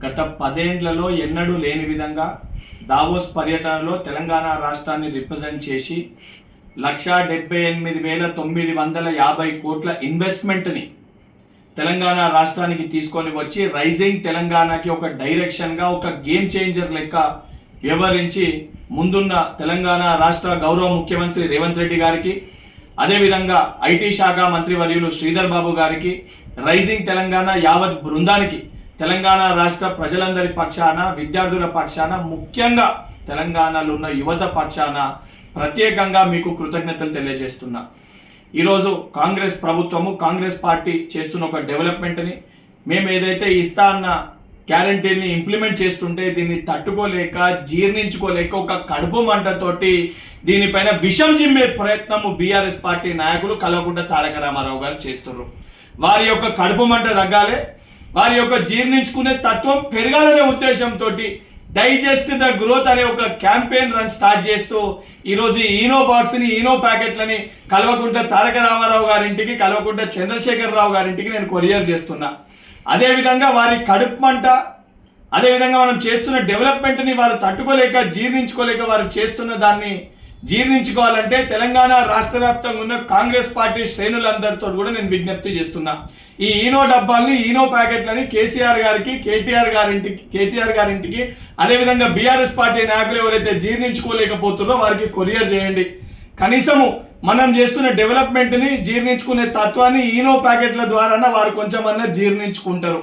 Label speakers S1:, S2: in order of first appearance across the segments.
S1: గత 10 ఏళ్లలో ఎన్నడూ లేని విధంగా దావోస్ పర్యటనలో తెలంగాణ రాష్ట్రాన్ని రిప్రజెంట్ చేసి 1,78,950 కోట్ల ఇన్వెస్ట్మెంట్ని తెలంగాణ రాష్ట్రానికి తీసుకొని వచ్చి రైజింగ్ తెలంగాణకి ఒక డైరెక్షన్గా ఒక గేమ్ చేంజర్ లెక్క వ్యవహరించి ముందున్న తెలంగాణ రాష్ట్ర గౌరవ ముఖ్యమంత్రి రేవంత్ రెడ్డి గారికి, అదేవిధంగా ఐటీ శాఖ మంత్రివర్యులు శ్రీధర్ బాబు గారికి, రైజింగ్ తెలంగాణ యావత్ బృందానికి, తెలంగాణ రాష్ట్ర ప్రజలందరి పక్షాన, విద్యార్థుల పక్షాన, ముఖ్యంగా తెలంగాణలో ఉన్న యువత పక్షాన ప్రత్యేకంగా మీకు కృతజ్ఞతలు తెలియజేస్తున్నా. ఈరోజు కాంగ్రెస్ ప్రభుత్వము, కాంగ్రెస్ పార్టీ చేస్తున్న ఒక డెవలప్మెంట్ని, మేము ఏదైతే ఇస్తా అన్న గ్యారంటీని ఇంప్లిమెంట్ చేస్తుంటే దీన్ని తట్టుకోలేక, జీర్ణించుకోలేక ఒక కడుపు మంటతోటి దీనిపైన విషం జిమ్మే ప్రయత్నము బీఆర్ఎస్ పార్టీ నాయకులు కల్వకుంట్ల తారక రామారావు గారు చేస్తున్నారు. వారి యొక్క కడుపు మంట తగ్గాలి, వారి యొక్క జీర్ణించుకునే తత్వం పెరగాలనే ఉద్దేశంతో డైజెస్ట్ ద గ్రోత్ అనే ఒక క్యాంపెయిన్ రన్ స్టార్ట్ చేస్తూ ఈరోజు ఈనో బాక్స్ని, ఈనో ప్యాకెట్లని కల్వకుంట్ల తారక రామారావు గారింటికి, కల్వకుంట్ల చంద్రశేఖరరావు గారింటికి నేను కొరియర్ చేస్తున్నా. అదేవిధంగా వారి కడుపు మంట, అదేవిధంగా మనం చేస్తున్న డెవలప్మెంట్ని వారు తట్టుకోలేక, జీర్ణించుకోలేక వారు చేస్తున్న దాన్ని జీర్ణించుకోవాలంటే తెలంగాణ రాష్ట్ర వ్యాప్తంగా ఉన్న కాంగ్రెస్ పార్టీ శ్రేణులందరితో కూడా నేను విజ్ఞప్తి చేస్తున్నా. ఈ ఈనో డబ్బాల్ని, ఈనో ప్యాకెట్లని కేసీఆర్ గారికి, కేటీఆర్ గారింటికి, అదేవిధంగా బీఆర్ఎస్ పార్టీ నాయకులు ఎవరైతే జీర్ణించుకోలేకపోతున్నారో వారికి కొరియర్ చేయండి. కనీసము మనం చేస్తున్న డెవలప్మెంట్ని జీర్ణించుకునే తత్వాన్ని ఈనో ప్యాకెట్ల ద్వారా వారు కొంచెమన్నా జీర్ణించుకుంటారు.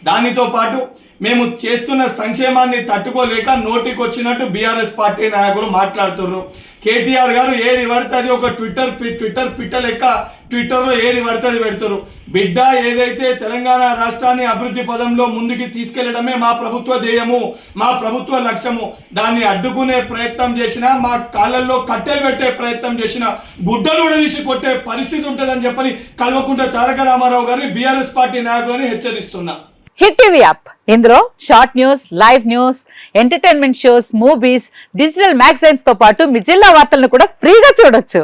S1: దానితో పాటు మేము చేస్తున్న సంక్షేమాన్ని తట్టుకోలేక నోటికి వచ్చినట్టు బీఆర్ఎస్ పార్టీ నాయకులు మాట్లాడుతున్నారు. కేటీఆర్ గారు ఏది పడితే అది ఒక ట్విట్టర్ పిట్ట లెక్క ట్విట్టర్లో ఏది పడితే అది పెడతారు. బిడ్డ, ఏదైతే తెలంగాణ రాష్ట్రాన్ని అభివృద్ధి పదంలో ముందుకు తీసుకెళ్లడమే మా ప్రభుత్వ ధ్యేయము, మా ప్రభుత్వ లక్ష్యము. దాన్ని అడ్డుకునే ప్రయత్నం చేసినా, మా కాళ్ళల్లో కట్టెలు పెట్టే ప్రయత్నం చేసినా గుడ్డలు కూడా తీసి కొట్టే పరిస్థితి ఉంటుందని చెప్పని కల్వకుంట్ల తారక రామారావు గారిని, బీఆర్ఎస్ పార్టీ నాయకులని హెచ్చరిస్తున్నా.
S2: హిట్ టీవీ యాప్, ఇందులో short news, live news, entertainment shows, movies, digital magazines తో పాటు మీ జిల్లా వార్తలను కూడా ఫ్రీగా చూడొచ్చు.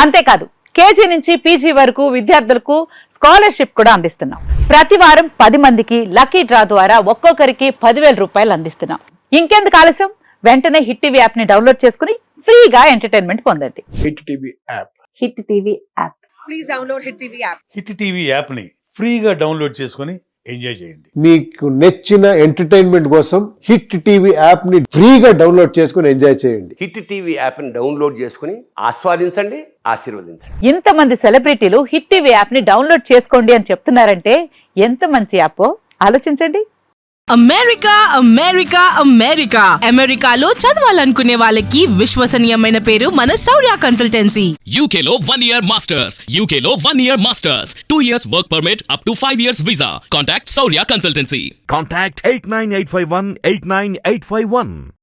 S2: అంతేకాదు, కేజీ నుంచి పీజీ వరకు విద్యార్థులకు స్కాలర్షిప్ కూడా అందిస్తున్నాం. ప్రతి వారం 10 మందికి లక్కీ డ్రా ద్వారా ఒక్కొక్కరికి 10,000 రూపాయలు అందిస్తున్నాం. ఇంకెందుకు ఆలస్యం, వెంటనే హిట్ టీవీ యాప్ ని డౌన్లోడ్ చేసుకుని ఫ్రీగా ఎంటర్టైన్మెంట్ పొందండి.
S3: Hit TV app.
S2: Hit TV app.
S4: Please download hit TV app.
S5: Hit TV app ని ఫ్రీగా డౌన్లోడ్ చేసుకుని ఎంజాయ్ చేయండి.
S3: మీకు నచ్చిన ఎంటర్టైన్మెంట్ కోసం హిట్ టీవీ యాప్ ని ఫ్రీగా డౌన్లోడ్ చేసుకుని ఎంజాయ్ చేయండి.
S6: హిట్ టీవీ యాప్ ని డౌన్లోడ్ చేసుకుని ఆస్వాదించండి, ఆశీర్వదించండి.
S2: ఇంతమంది సెలబ్రిటీలు హిట్ టీవీ యాప్ ని డౌన్లోడ్ చేసుకోండి అని చెప్తున్నారంటే ఎంత మంచి యాప్ ఆలోచించండి.
S4: అమెరికా అమెరికా అమెరికా అమెరికాలో చదవాలనుకునే వాళ్ళకి విశ్వసనీయమైన పేరు మన శౌర్య కన్సల్టెన్సీ.
S7: UK లో 1 year masters. UK లో 1 year masters. 2 years work permit up to 5 years visa. Contact Saurya Consultancy.
S8: Contact 89851 89851.